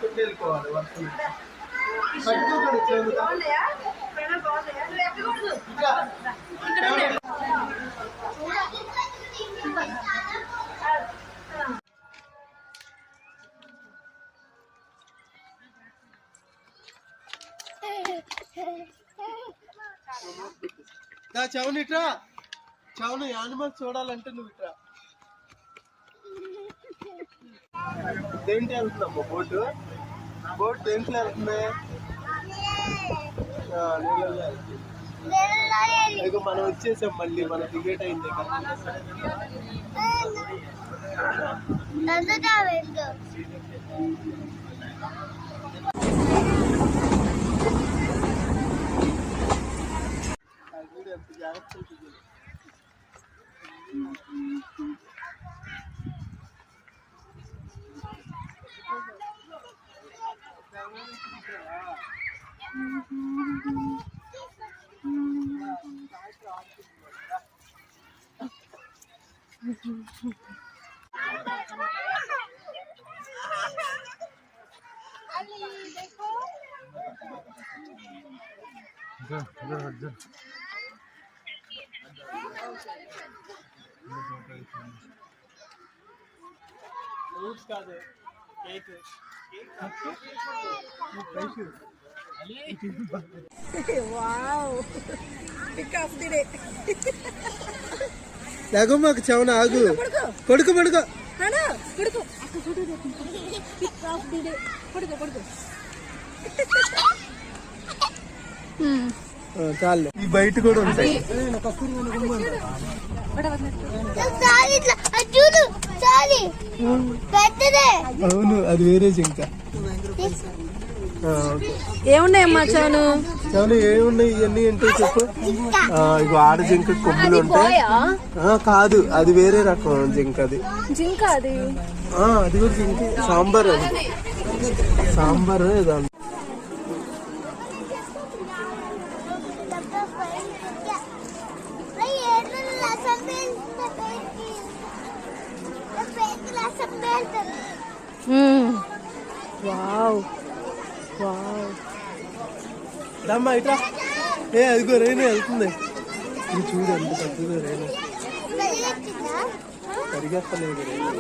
చూసుకుంటూ వెళ్ళిపోవాలి వర్షం పట్టుకోకూడదు. చవును ఇట్రా, చవును యానిమల్స్ చూడాలంటే నువ్వు ఇట్రా. దేంట్లో వెళ్తున్నామ్మా బోటు? బోట్ దేంట్లో వెళ్తుంది? నీళ్ళల్లో వెళ్తుంది. ఇక మనం వచ్చేసాం మళ్ళీ, మన టికెట్ అయింది. ఎంత జాగ్రత్త ఫ్రూట్స్ కాదు, కేక్. లేక మాకు చవన ఆగు. పడుకో పడుకో చాలు. ఈ బయట కూడా ఉంటాయి. అవును, అది వేరే జింక. ఏమున్నాయమ్మా చవను? చవను ఏమున్నాయి ఇవన్నీ ఏంటో చెప్పు. ఇగో ఆడ జింక కొమ్ములు ఉంటాయి. కాదు, అది వేరే రకం జింక. అది జింక, అది అది కూడా జింక. సాంబార్, అది సాంబార్. దాని దమ్మా ఇట్లా. అదిగో రైనా వెళ్తుంది. ఇది చూడు ఎంత పెద్దదో రైనా. పరిగెత్తలేదు రండి.